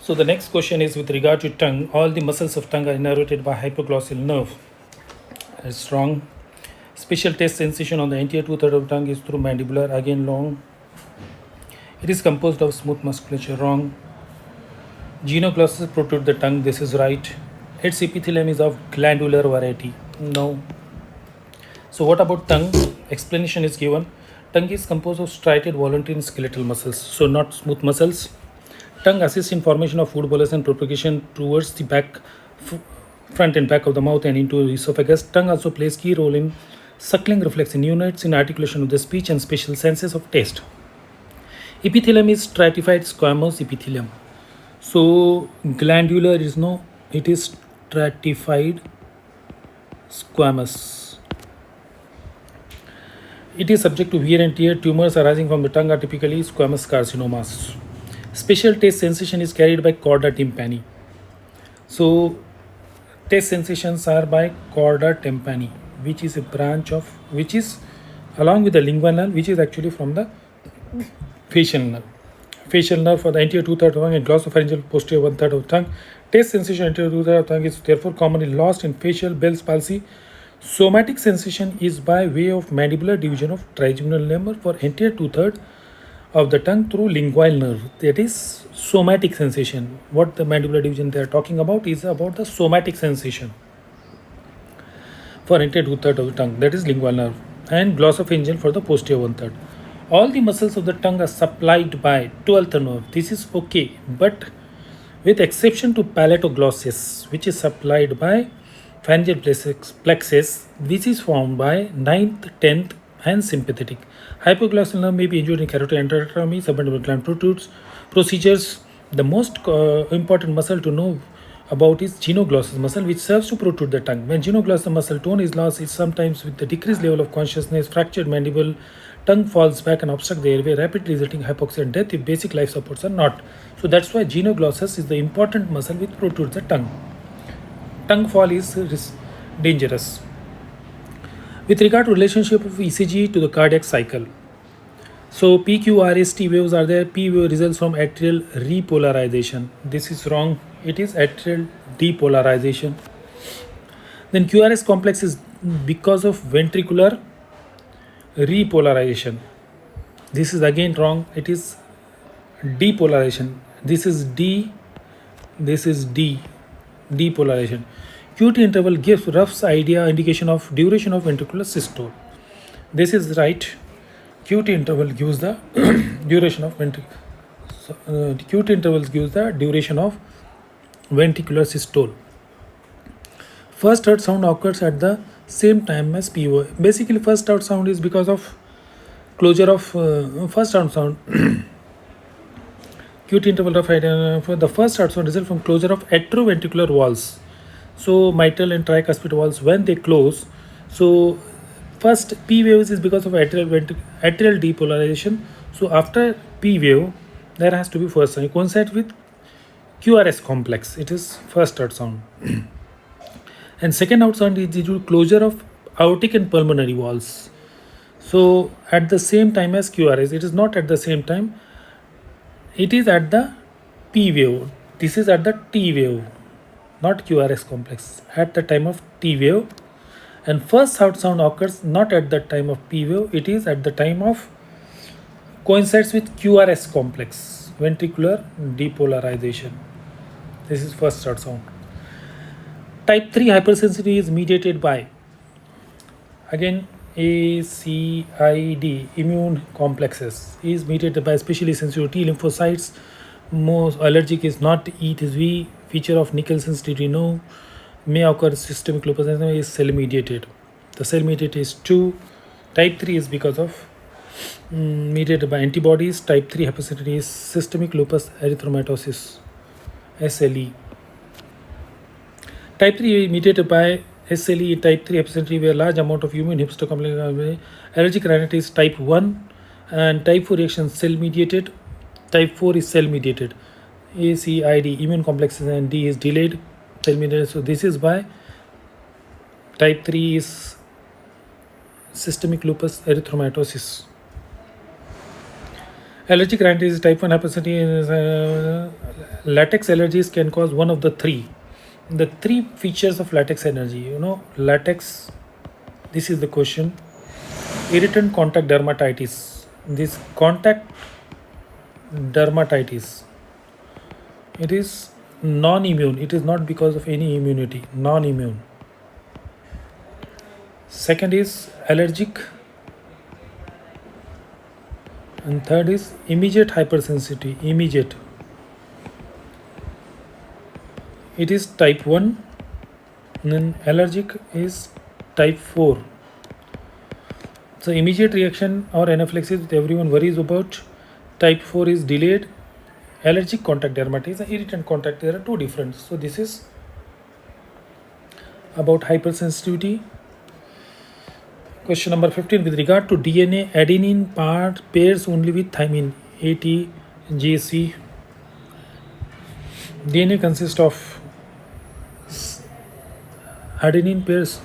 So the next question is with regard to tongue. All the muscles of tongue are innervated by hypoglossal nerve. It's wrong. Special taste sensation on the anterior two-thirds of tongue is through mandibular. Again, wrong. It is composed of smooth musculature. Wrong. Genoglossus protrude the tongue. This is right. Its epithelium is of glandular variety. No. So what about tongue? Explanation is given. Tongue is composed of striated voluntary and skeletal muscles. So not smooth muscles. Tongue assists in formation of food bolus and propagation towards the back, front and back of the mouth and into the esophagus. Tongue also plays key role in suckling reflex in units, in articulation of the speech and spatial senses of taste. Epithelium is stratified squamous epithelium. So glandular is no, it is stratified squamous. It is subject to wear and tear. Tumors arising from the tongue are typically squamous carcinomas. Special taste sensation is carried by chorda tympani. So taste sensations are by chorda tympani, which is a branch of, which is along with the lingual nerve, which is actually from the facial nerve. Facial nerve for the anterior two-thirds of tongue and glossopharyngeal posterior one-third of tongue. Taste sensation anterior two-thirds of tongue is therefore commonly lost in facial Bell's palsy. Somatic sensation is by way of mandibular division of trigeminal nerve for anterior two-thirds of the tongue through lingual nerve. That is somatic sensation. What the mandibular division they are talking about is about the somatic sensation for anterior two-thirds of the tongue. That is lingual nerve. And glossopharyngeal for the posterior one-third. All the muscles of the tongue are supplied by 12th nerve. This is okay, but with exception to palatoglossus, which is supplied by pharyngeal plexus, which is formed by 9th, 10th, and sympathetic. Hypoglossal nerve may be injured in carotid endarterectomy, submandibular gland protrudes. Procedures. The most important muscle to know about is genoglossus muscle, which serves to protrude the tongue. When genoglossus muscle tone is lost, it's sometimes with the decreased level of consciousness, fractured mandible, tongue falls back and obstructs the airway, rapidly resulting in hypoxia and death if basic life supports are not. So that's why genoglossus is the important muscle which protrudes the tongue. Tongue fall is dangerous. With regard to relationship of ECG to the cardiac cycle. So PQRST waves are there. P wave results from atrial repolarization. This is wrong. It is atrial depolarization. Then QRS complex is because of ventricular repolarization. This is again wrong. It is depolarization. This is D. This is D. Depolarization. QT interval gives rough indication of duration of ventricular systole. This is right. QT interval gives the duration of QT intervals gives the duration of ventricular systole. First heard sound occurs at the same time as PO. Basically, first heard sound is because of closure of first heard sound. QT interval of for the first heard sound results from closure of atrioventricular valves. So mitral and tricuspid valves when they close. So first P waves is because of atrial depolarization. So after P wave, there has to be first sound. It coincides with QRS complex. It is first heard sound. And second out sound is due to closure of aortic and pulmonary valves. So at the same time as QRS, it is not at the same time. It is at the P wave. This is at the T wave, not QRS complex. At the time of T wave, and first out sound occurs not at the time of P wave. It is at the time of coincides with QRS complex, ventricular depolarization. This is first out sound. Type 3 hypersensitivity is mediated by, again, ACID, immune complexes, is mediated by especially sensitive T lymphocytes. Most allergic is not, E is V. Feature of nickel sensitivity, no. May occur systemic lupus is cell mediated. The cell mediated is 2. Type 3 is because of mediated by antibodies. Type 3 hypersensitivity is systemic lupus erythematosus, SLE. Type 3 mediated by SLE. Type 3 hypersensitivity where large amount of human histocomplex. Allergic rhinitis type 1 and type 4 reaction cell mediated. Type 4 is cell mediated. ACID, immune complexes, and D is delayed cell mediated. So this is why type 3 is systemic lupus erythematosus. Allergic rhinitis is type 1 hypersensitivity. latex allergies can cause one of the three. The three features of latex allergy, latex, this is the question. Irritant contact dermatitis. This contact dermatitis, it is non-immune. It is not because of any immunity, non-immune. Second is allergic, and third is immediate hypersensitivity. Immediate, it is type 1, and then allergic is type 4. So immediate reaction or anaphylaxis that everyone worries about. Type 4 is delayed. Allergic contact dermatitis and irritant contact, there are two different. So this is about hypersensitivity. Question number 15. With regard to DNA, adenine part pairs only with thymine, ATGC. DNA consists of adenine pairs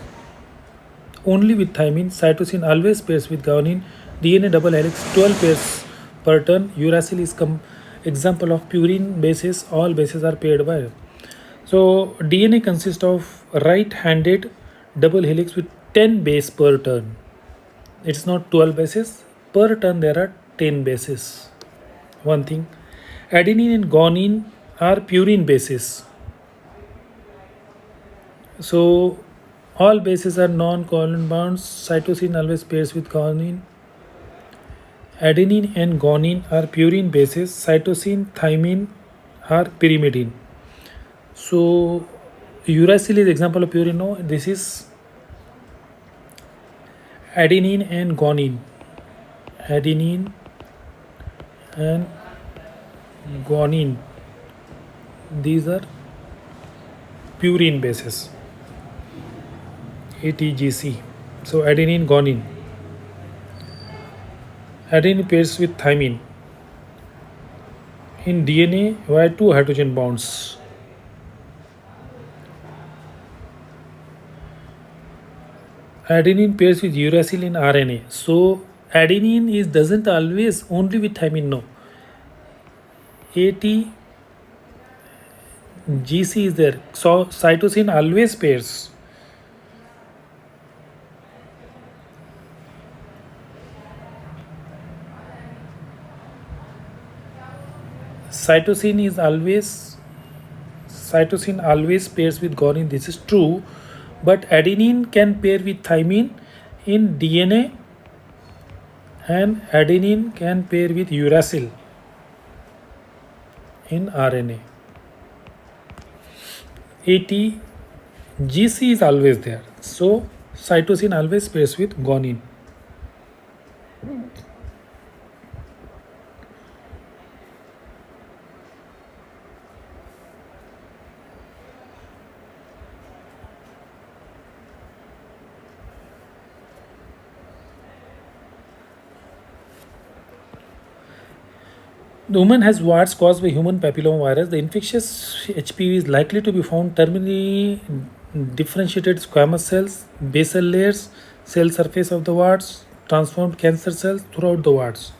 only with thymine, cytosine always pairs with guanine, DNA double helix 12 pairs per turn. Uracil is example of purine bases. All bases are paired by. So DNA consists of right-handed double helix with 10 base per turn. It's not 12 bases per turn. There are 10 bases. One thing, adenine and guanine are purine bases. So all bases are non-covalent bonds. Cytosine always pairs with guanine. Adenine and guanine are purine bases. Cytosine, thymine are pyrimidine. So uracil is example of purine. No, this is adenine and guanine. Adenine and guanine. These are purine bases. ATGC. So adenine, guanine. Adenine pairs with thymine. In DNA, via two hydrogen bonds. Adenine pairs with uracil in RNA. So adenine doesn't always only with thymine. No. ATGC is there. So cytosine always pairs. Cytosine always pairs with guanine. This is true, but adenine can pair with thymine in DNA, and adenine can pair with uracil in RNA. ATGC is always there. So cytosine always pairs with guanine. The woman has warts caused by human papillomavirus. The infectious HPV is likely to be found terminally differentiated squamous cells, basal layers, cell surface of the warts, transformed cancer cells throughout the warts.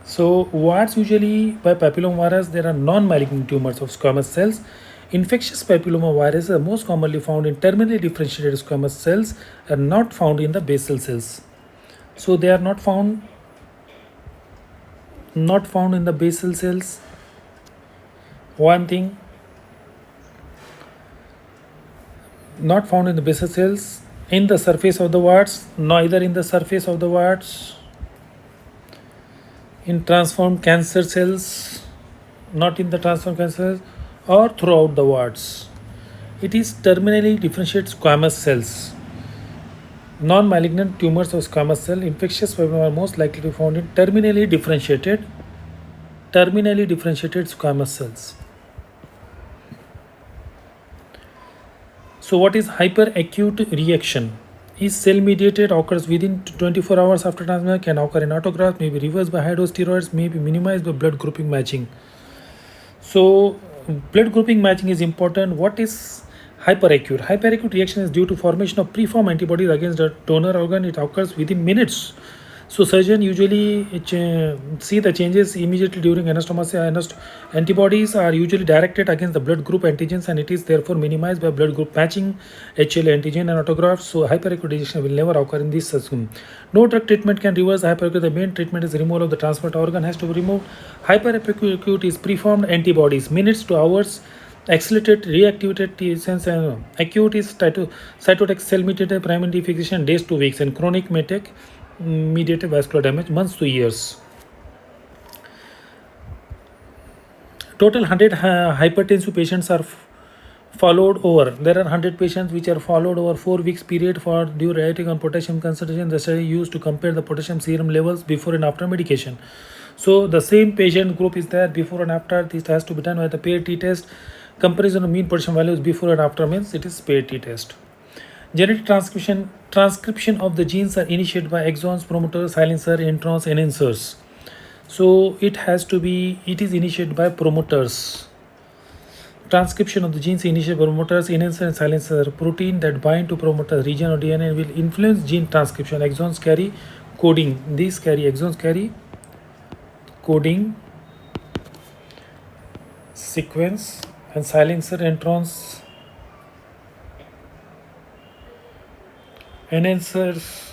So warts usually by papillomavirus, there are non-malignant tumors of squamous cells. Infectious papillomavirus are most commonly found in terminally differentiated squamous cells and not found in the basal cells. So they are not found in the basal cells. One thing, not found in the basal cells. In the surface of the warts, neither in the surface of the warts. In transformed cancer cells, not in the transformed cancer cells, or throughout the warts. It is terminally differentiated squamous cells. Non-malignant tumors of squamous cell, infectious papilloma are most likely to be found in terminally differentiated squamous cells. So what is hyperacute reaction? Is cell-mediated, occurs within 24 hours after transplant, can occur in autograft, may be reversed by high-dose steroids, may be minimized by blood grouping matching. So blood grouping matching is important. What is hyperacute? Hyperacute reaction is due to formation of preformed antibodies against the donor organ. It occurs within minutes. So surgeon usually see the changes immediately during anastomosis. Antibodies are usually directed against the blood group antigens, and it is therefore minimized by blood group matching, HLA antigen and autographs. So hyperacutization will never occur in this system. No drug treatment can reverse hyperacute. The main treatment is removal of the transplant organ has to be removed. Hyperacute is preformed antibodies, minutes to hours. Accelerated reactivated T cells and acute is cytotoxic cell mediated primary fixation days to weeks, and chronic may take mediated vascular damage months to years. Total 100 hypertensive patients are followed over. There are 100 patients which are followed over 4 weeks period for diuretic and potassium concentration. The study used to compare the potassium serum levels before and after medication. So the same patient group is there before and after. This has to be done with the paired T test. Comparison of mean potassium values before and after means it is paired T test. Genetic transcription of the genes are initiated by exons, promoters, silencer, introns, enhancers. So it is initiated by promoters. Transcription of the genes initiated by promoters, enhancer and silencer. Protein that bind to promoter region or DNA will influence gene transcription. Exons carry coding. Exons carry coding sequence, and silencer introns enhancers,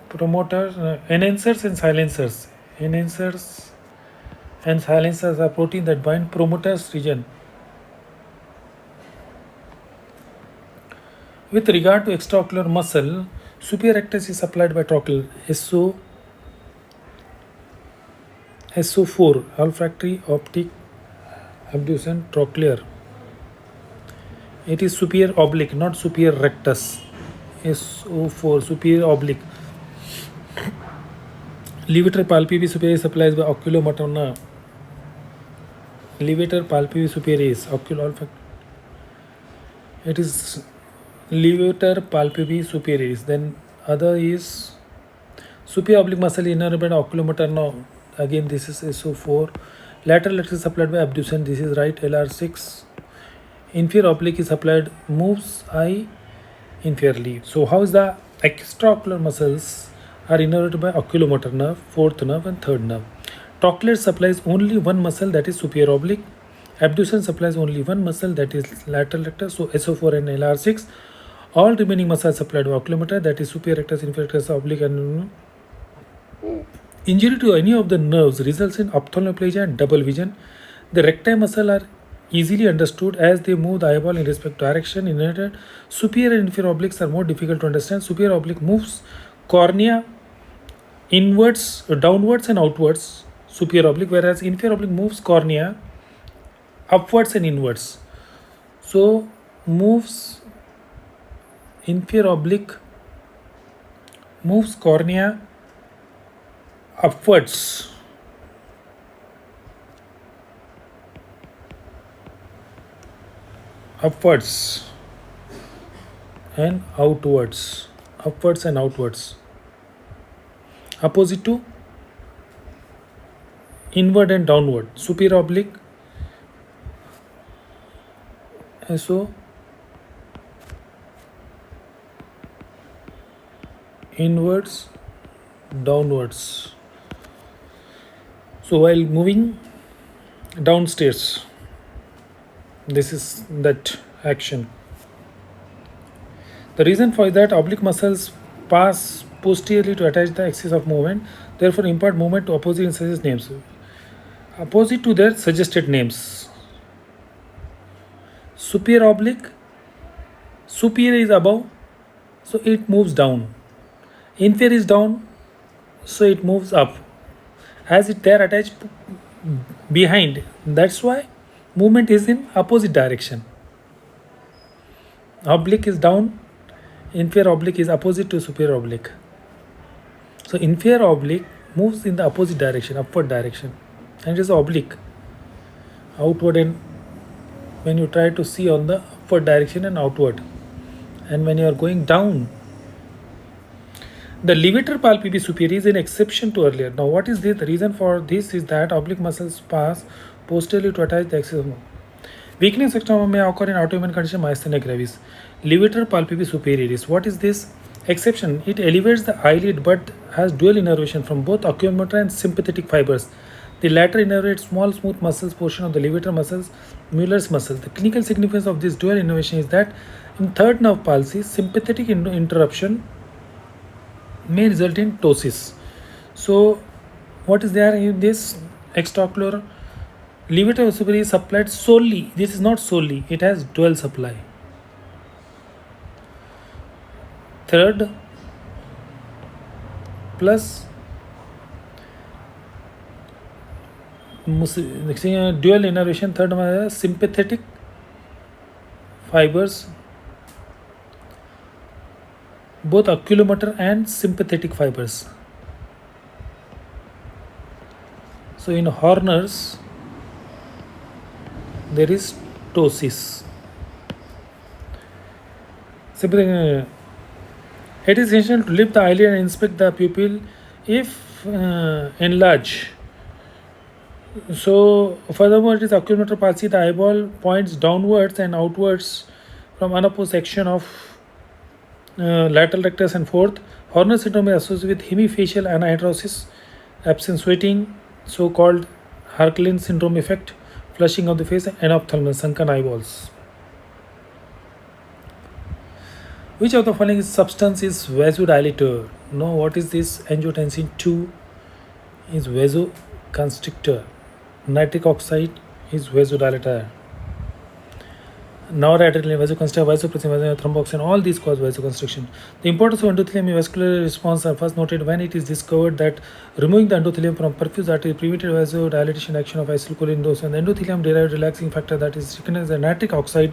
promoters, enhancers and silencers. Enhancers and silencers are protein that bind promoters region. With regard to extraocular muscle, superior rectus is supplied by trochlear. SO4, olfactory, optic, abduction, trochlear. It is superior oblique, not superior rectus. SO4, superior oblique. Levator palpebrae superior supplies by oculomotor nerve. Levator palpebrae superior is oculoolfactory. It is levator palpebrae superior. Then other is superior oblique muscle innervated by oculomotor nerve. Again, this is SO4. Lateral rectus is supplied by abduction. This is right, LR6. Inferior oblique is supplied, moves eye inferiorly. So how is the extraocular muscles are innervated by oculomotor nerve, fourth nerve and third nerve. Trochlear supplies only one muscle, that is superior oblique. Abduction supplies only one muscle, that is lateral rectus, so SO4 and LR6. All remaining muscles supplied by oculomotor, that is superior rectus, inferior rectus, oblique and injury to any of the nerves results in ophthalmoplegia and double vision. The recti muscle are easily understood as they move the eyeball in respect to direction. In superior and inferior obliques are more difficult to understand. Superior oblique moves cornea inwards, downwards and outwards, superior oblique, whereas inferior oblique moves cornea upwards and inwards. So moves inferior oblique moves cornea upwards and outwards, opposite to inward and downward. Superior oblique, so inwards, downwards. So while moving downstairs, this is that action. The reason for that, oblique muscles pass posteriorly to attach the axis of movement, therefore impart movement to opposite and suggest names. Opposite to their suggested names. Superior oblique, superior is above, so it moves down. Inferior is down, so it moves up. As it there attached behind, that's why movement is in opposite direction. Oblique is down, inferior oblique is opposite to superior oblique. So inferior oblique moves in the opposite direction, upward direction, and it is oblique, outward, and when you try to see on the upward direction and outward, and when you are going down. The levator palpebrae superior is an exception to earlier. Now what is this? The reason for this is that oblique muscles pass posteriorly to attach the axis of movement. Weakness extremum may occur in autoimmune condition myasthenia gravis. Levator palpebrae superior is, what is this? Exception, it elevates the eyelid but has dual innervation from both oculomotor and sympathetic fibers. The latter innervates small smooth muscles portion of the levator muscles, Mueller's muscle. The clinical significance of this dual innervation is that in third nerve palsy, sympathetic interruption may result in ptosis. So, what is there in this extraocular levator superior is supplied solely. This is not solely; it has dual supply. Third plus dual innervation. Third one is sympathetic fibers, both oculomotor and sympathetic fibers. So in Horner's, there is ptosis. It is essential to lift the eyelid and inspect the pupil if enlarged. So, furthermore, it is oculomotor palsy. The eyeball points downwards and outwards from unopposed section of lateral rectus and fourth. Horner syndrome is associated with hemifacial anhidrosis, absence sweating, so-called Harklin syndrome effect, flushing of the face, and enophthalmos, sunken eyeballs. Which of the following substance is vasodilator? No, what is this? Angiotensin 2 is vasoconstrictor. Nitric oxide is vasodilator. Noradrenaline, vasoconstrictor, vasopressin, thromboxane, all these cause vasoconstriction. The importance of endothelium vascular response are first noted when it is discovered that removing the endothelium from perfused artery prevented vasodilatation action of acetylcholine dose, and the endothelium derived relaxing factor that is recognized as nitric oxide,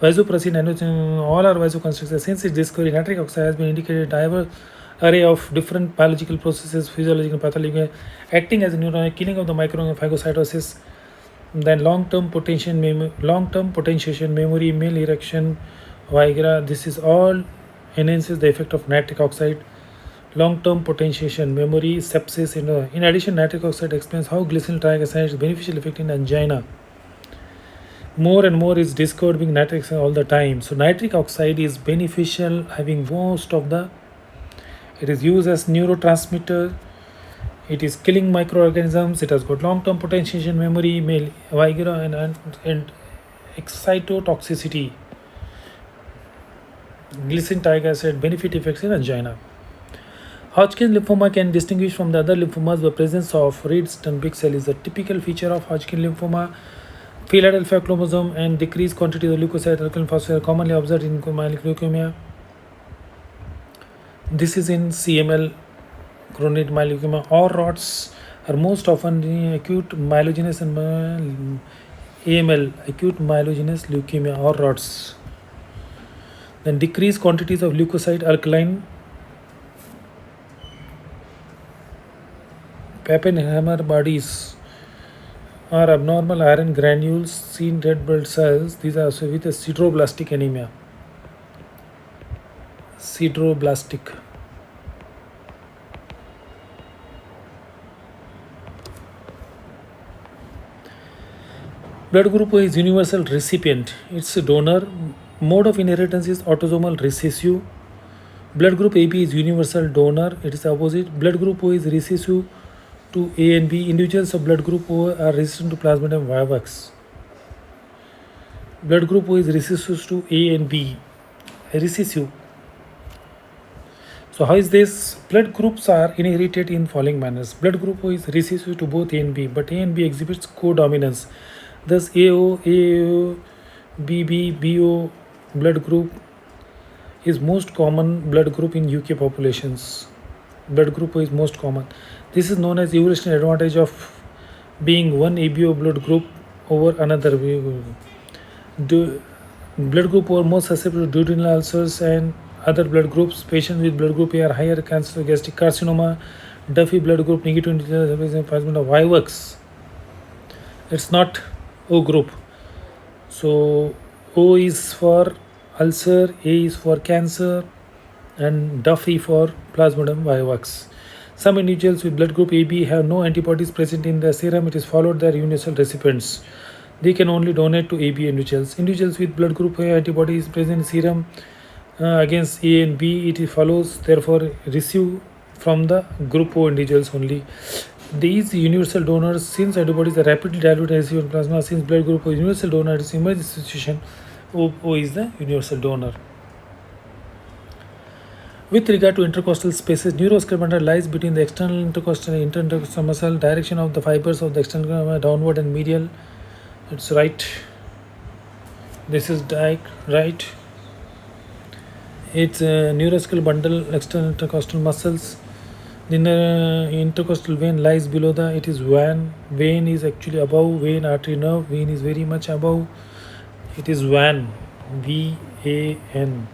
vasopressin, and all are vasoconstrictors. Since its discovery, nitric oxide has been indicated diverse array of different biological processes, physiological and pathological, acting as a neuron, killing of the microbiome, phagocytosis, then long-term potentiation, memory, male erection, Viagra. This is all enhances the effect of nitric oxide. Long-term potentiation, memory, sepsis. In addition, nitric oxide explains how glyceryl triglyceride is beneficial effect in angina. More and more is discovered being nitric oxide all the time. So nitric oxide is beneficial, having most of the. It is used as neurotransmitter. It is killing microorganisms. It has got long-term potentiation, memory, male, Viagra, and excitotoxicity. Glycerin triglyceride benefit effects in angina. Hodgkin lymphoma can distinguish from the other lymphomas by presence of red stun big cell is a typical feature of Hodgkin lymphoma. Philadelphia chromosome and decreased quantity of leukocyte alkaline phosphate are commonly observed in myeloid leukemia. This is in CML, chronic myeloid leukemia. Or rods are most often in acute myelogenous and AML, acute myelogenous leukemia or rods. Then decreased quantities of leukocyte alkaline, Pappenheimer bodies, are abnormal iron granules seen red blood cells. These are also with a sideroblastic anemia. Sideroblastic. Blood group is universal recipient. It's a donor. Mode of inheritance is autosomal recessive. Blood group AB is universal donor. It is opposite. Blood group O is recessive to A and B. Individuals of blood group O are resistant to Plasmodium vivax. Blood group O is recessive to A and B. Recessive. So how is this? Blood groups are inherited in following manners. Blood group O is recessive to both A and B, but A and B exhibits co-dominance. Thus AO, BB, BO blood group is most common blood group in UK populations. Blood group O is most common. This is known as evolutionary advantage of being one ABO blood group over another. Blood group are more susceptible to duodenal ulcers and other blood groups. Patients with blood group A are higher cancer, gastric carcinoma. Duffy blood group negative plasmid of vivax. It's not O group. So O is for ulcer, A is for cancer, and Duffy for Plasmodium vivax. Some individuals with blood group AB have no antibodies present in their serum. It is followed their universal recipients. They can only donate to AB individuals. Individuals with blood group A antibodies present in serum against A and B, it follows therefore receive from the group O individuals only. These universal donors, since antibodies are rapidly diluted as in plasma, since blood group O universal donor is emergency situation, O is the universal donor. With regard to intercostal spaces, neuromuscular bundle lies between the external intercostal and interintercostal muscle. Direction of the fibers of the external downward and medial. It's right. This is right. It's a neuromuscular bundle, external intercostal muscles. The intercostal vein lies below the. It is vein. Vein is actually above vein artery nerve. Vein is very much above. It is vein. VAN.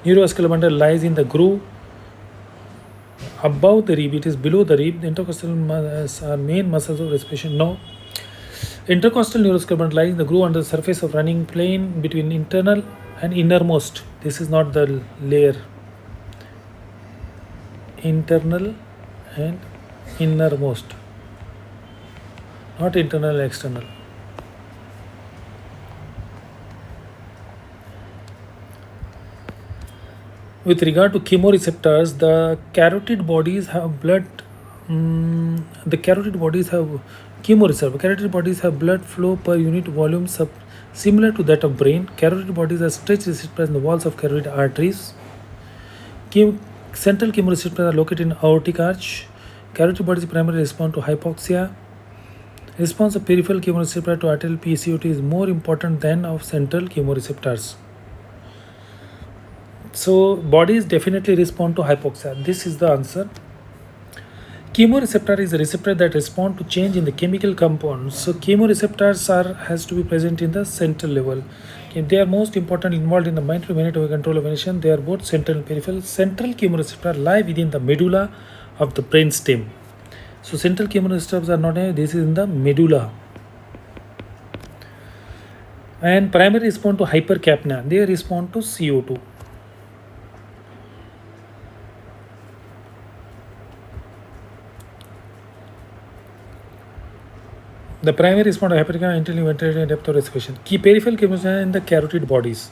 Neurovascular bundle lies in the groove above the rib. It is below the rib. The intercostal are main muscles of respiration. No. Intercostal neurovascular bundle lies in the groove under the surface of running plane between internal and innermost. This is not the layer. Internal and innermost. Not internal and external. With regard to chemoreceptors, the carotid bodies have blood. The carotid bodies have chemoreceptors. Carotid bodies have blood flow per unit volume similar to that of brain. Carotid bodies are stretched receptors in the walls of carotid arteries. Central chemoreceptors are located in aortic arch. Carotid bodies primarily respond to hypoxia. Response of peripheral chemoreceptor to arterial PCOT is more important than of central chemoreceptors. So bodies definitely respond to hypoxia. This is the answer. Chemoreceptor is a receptor that respond to change in the chemical compounds. So chemoreceptors has to be present in the central level. Okay, they are most important involved in the mitochondrial control of venation. They are both central and peripheral. Central chemoreceptor lie within the medulla of the brain stem. So central chemoreceptors are not this is in the medulla. And primary respond to hypercapnia. They respond to CO2. The primary response to hypercapnia until ventilation and depth of respiration. Key peripheral chemoreceptors in the carotid bodies.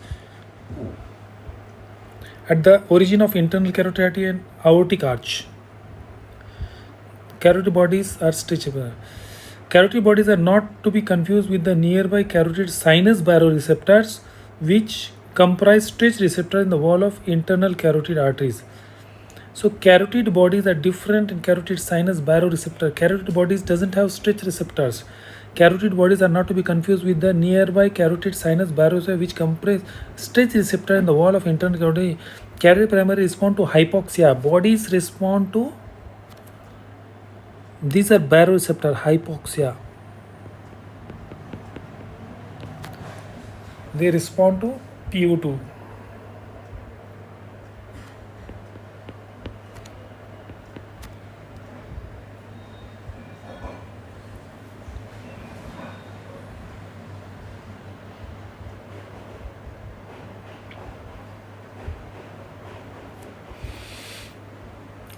At the origin of internal carotid artery and aortic arch. Carotid bodies are stretchable. Carotid bodies are not to be confused with the nearby carotid sinus baroreceptors, which comprise stretch receptors in the wall of internal carotid arteries. So carotid bodies are different in carotid sinus baroreceptor. Carotid bodies doesn't have stretch receptors. Carotid bodies are not to be confused with the nearby carotid sinus baroreceptor, which comprise stretch receptor in the wall of internal carotid. Carotid primarily respond to hypoxia. Bodies respond to these are baroreceptor hypoxia. They respond to PO2.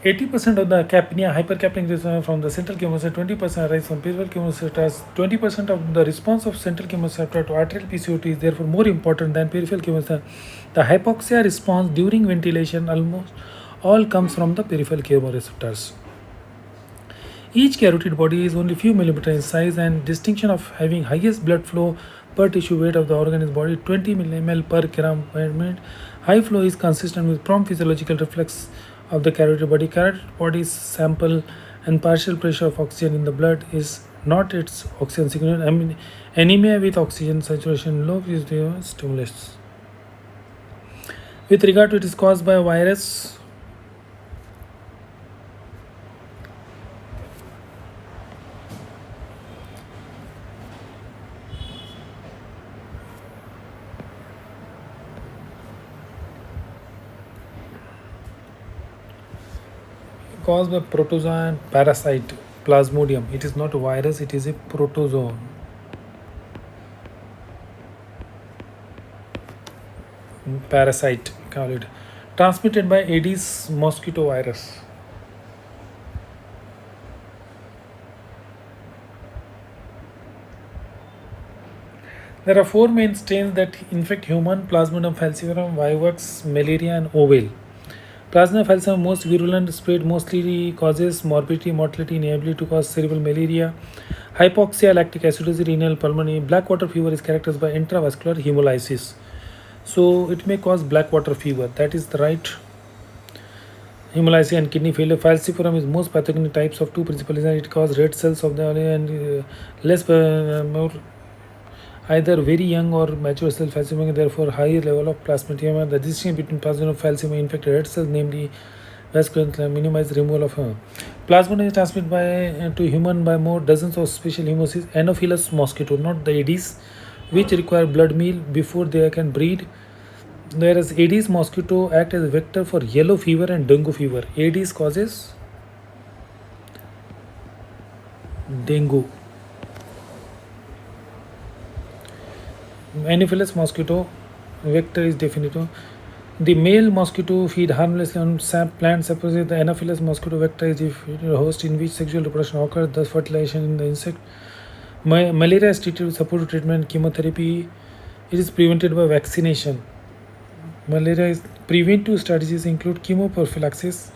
80% of the capnia, hypercapnic response from the central chemoreceptor, 20% arise from peripheral chemoreceptors. 20% of the response of central chemoreceptor to arterial PCOT is therefore more important than peripheral chemoreceptor. The hypoxia response during ventilation almost all comes from the peripheral chemoreceptors. Each carotid body is only few millimeters in size, and distinction of having highest blood flow per tissue weight of the organ is body 20 ml per gram per minute. High flow is consistent with prompt physiological reflex of the carotid body. Carotid body's sample and partial pressure of oxygen in the blood is not its oxygen signal. Anemia with oxygen saturation low is the stimulus. With regard to it is caused by a virus. Caused by protozoan parasite plasmodium. It is not a virus, it is a protozoan. Parasite, call it. Transmitted by Aedes mosquito virus. There are four main strains that infect human: Plasmodium falciparum, vivax, malaria, and ovale. Plasmodium falciparum most virulent, spread mostly causes morbidity, mortality, inability to cause cerebral malaria, hypoxia, lactic acidosis, renal, pulmonary. Black water fever is characterized by intravascular hemolysis. So it may cause black water fever. That is the right. Hemolysis and kidney failure. Falciparum is most pathogenic types of two principal reasons. It causes red cells of the and less more either very young or mature cell falciparum, therefore higher level of plasmodium. The distinction between plasmodium falciparum infected red cells, namely vascular, minimize removal of plasmodium is transmitted to human by more dozens of special hemolysis. Anopheles mosquito, not the Aedes, which require blood meal before they can breed. Whereas Aedes mosquito act as a vector for yellow fever and dengue fever. Aedes causes dengue. Anopheles mosquito vector is definitive. The male mosquito feed harmlessly on plant samples. The Anopheles mosquito vector is the host in which sexual reproduction occurs, thus fertilization in the insect. Malaria is treated with supportive treatment, chemotherapy. It is prevented by vaccination. Malaria is preventive strategies include chemoprophylaxis,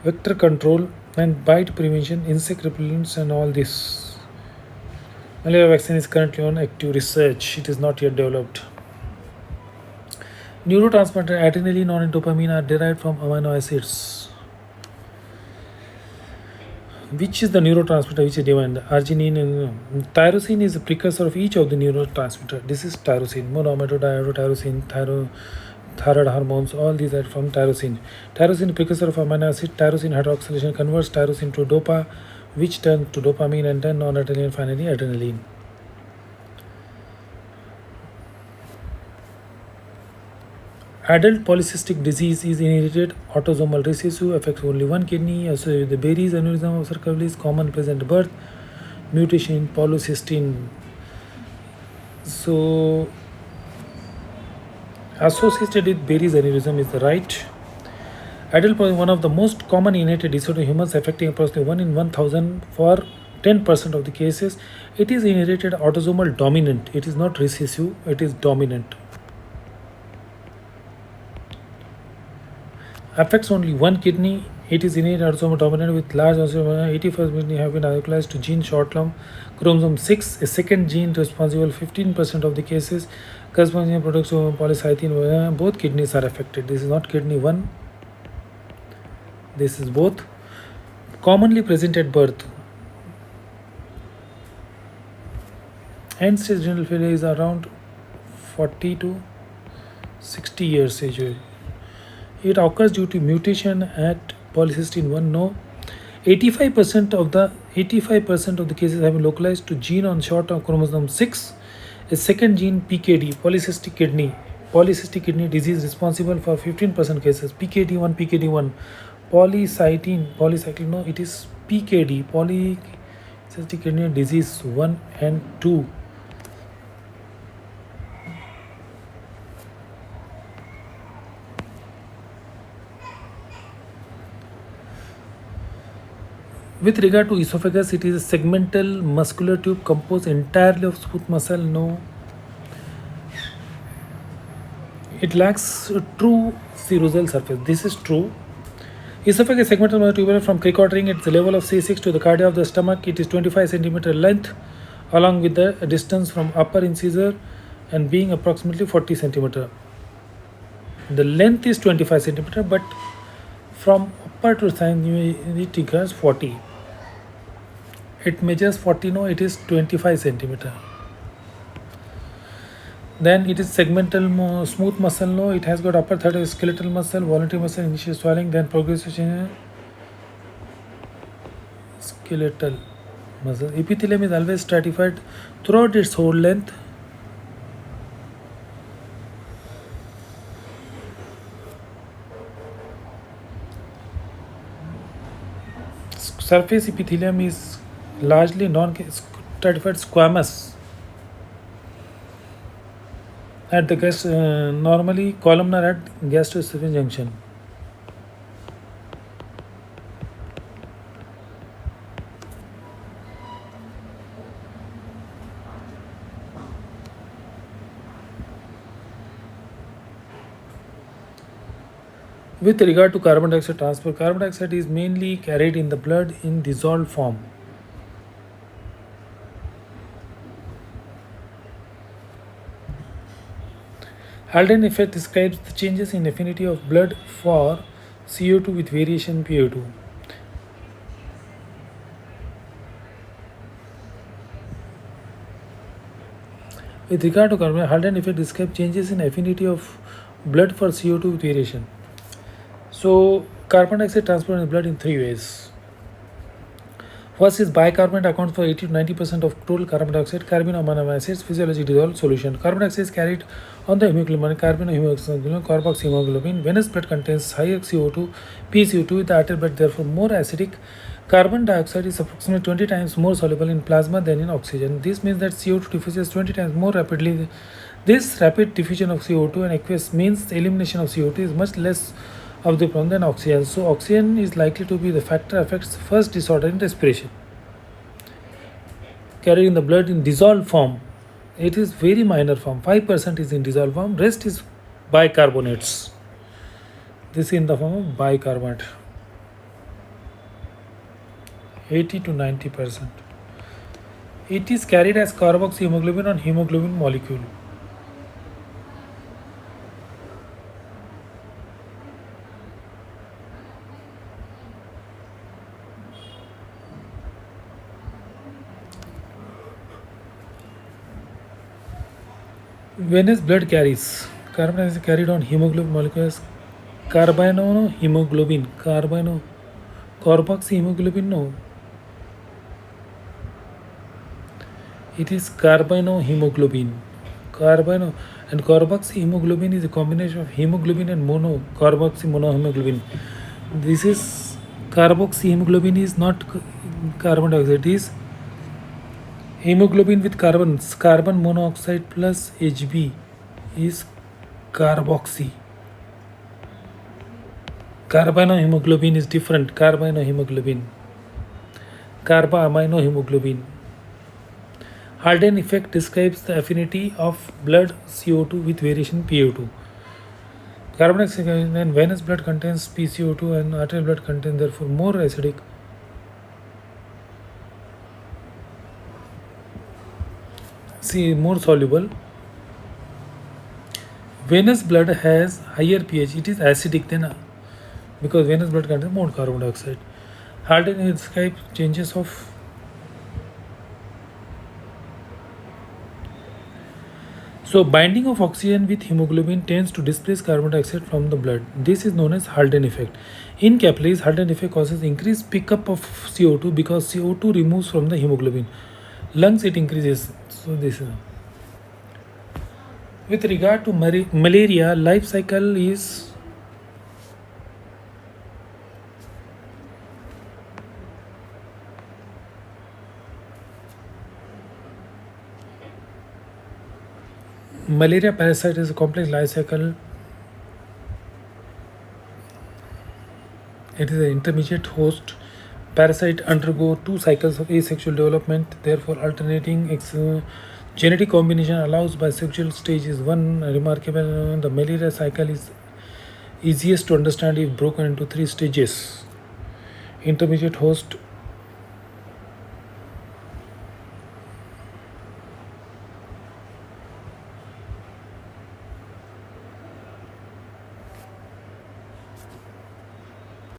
vector control, and bite prevention, insect repellents, and all this. Malaria vaccine is currently on active research. It is not yet developed. Neurotransmitter adrenaline and dopamine are derived from amino acids. Which is the neurotransmitter which is derived? Arginine and tyrosine is a precursor of each of the neurotransmitter. This is tyrosine, monoamidotyrosine, thyroid hormones. All these are from tyrosine. Tyrosine precursor of amino acid. Tyrosine hydroxylation converts tyrosine to dopa, which turns to dopamine and then noradrenaline, finally adrenaline. Adult polycystic disease is inherited autosomal recessive, affects only one kidney, also the Berry's aneurysm of cervical is common present at birth, mutation in polycystin. So associated with Berry's aneurysm is the right. Adult one of the most common inherited disorder in humans, affecting approximately 1 in 1000 for 10% of the cases. It is inherited autosomal dominant. It is not recessive, it is dominant. Affects only one kidney. It is innate autosomal dominant with large autosomal. 85% have been localized to gene short-term chromosome 6, a second gene responsible 15% of the cases, corresponding products of polycystin. Both kidneys are affected. This is not kidney 1. This is both. Commonly present at birth. End-stage renal failure is around 40 to 60 years age. It occurs due to mutation at polycystin 1. No. 85% of the cases have been localized to gene on short-term chromosome 6, a second gene PKD, polycystic kidney disease responsible for 15% cases. PKD1, polycyclin. No, it is PKD, polycystic kidney disease 1 and 2. With regard to esophagus, it is a segmental muscular tube composed entirely of smooth muscle. No. It lacks a true serosal surface. This is true. Esophagus segmental muscular tube from cricoid ring at the level of C6 to the cardia of the stomach. It is 25 centimeter length, along with the distance from upper incisor and being approximately 40 centimeter. The length is 25 centimeter, but from upper to it equals 40. It measures 40. No, it is 25 centimeter. Then it is segmental smooth muscle. No, it has got upper third skeletal muscle, voluntary muscle, initial swelling, then progressive change. Skeletal muscle. Epithelium is always stratified throughout its whole length. Surface epithelium is largely non-stratified squamous at the normally columnar at gastroesophageal junction. With regard to carbon dioxide transport, carbon dioxide is mainly carried in the blood in dissolved form. Haldane effect describes the changes in affinity of blood for CO2 with variation PO2. With regard to carbon, Haldane effect describes changes in affinity of blood for CO2 with variation. So, carbon dioxide transport in the blood in three ways. First is bicarbonate accounts for 80 to 90% of total carbon dioxide, carbon amino acids, physiology dissolved solution. Carbon dioxide is carried on the hemoglobin, carbon hemoglobin, carboxyhemoglobin. Venous blood contains higher CO2, PCO2 with the arterial blood, therefore more acidic. Carbon dioxide is approximately 20 times more soluble in plasma than in oxygen. This means that CO2 diffuses 20 times more rapidly. This rapid diffusion of CO2 and aqueous means the elimination of CO2 is much less of the problem than oxygen. So oxygen is likely to be the factor affects first disorder in respiration. Carried in the blood in dissolved form. It is very minor form. 5% is in dissolved form. Rest is bicarbonates. This is in the form of bicarbonate. 80 to 90%. It is carried as carboxyhemoglobin on hemoglobin molecule. Venous blood carries carbon is carried on hemoglobin molecules carbinohemoglobin carboxyhemoglobin no, it is carbino and carboxyhemoglobin is a combination of hemoglobin and carboxy monohemoglobin. This is carboxyhemoglobin is not carbon dioxide, it is hemoglobin with carbon monoxide plus Hb is carboxy. Carbinohemoglobin is different. Carbinohemoglobin. Carboaminohemoglobin. Haldane effect describes the affinity of blood CO2 with variation PO2. Carbon dioxide and venous blood contains PCO2 and arterial blood contains therefore more acidic. See, more soluble. Venous blood has higher pH. It is acidic then because venous blood contains more carbon dioxide. Haldane describes changes of so binding of oxygen with hemoglobin tends to displace carbon dioxide from the blood. This is known as Haldane effect. In capillaries, Haldane effect causes increased pickup of CO2 because CO2 removes from the hemoglobin. Lungs it increases. So this is with regard to malaria, life cycle is malaria parasite is a complex life cycle. It is an intermediate host. Parasite undergo 2 cycles of asexual development, therefore alternating genetic combination allows bisexual stage is one remarkable. The malaria cycle is easiest to understand if broken into 3 stages. Intermediate host,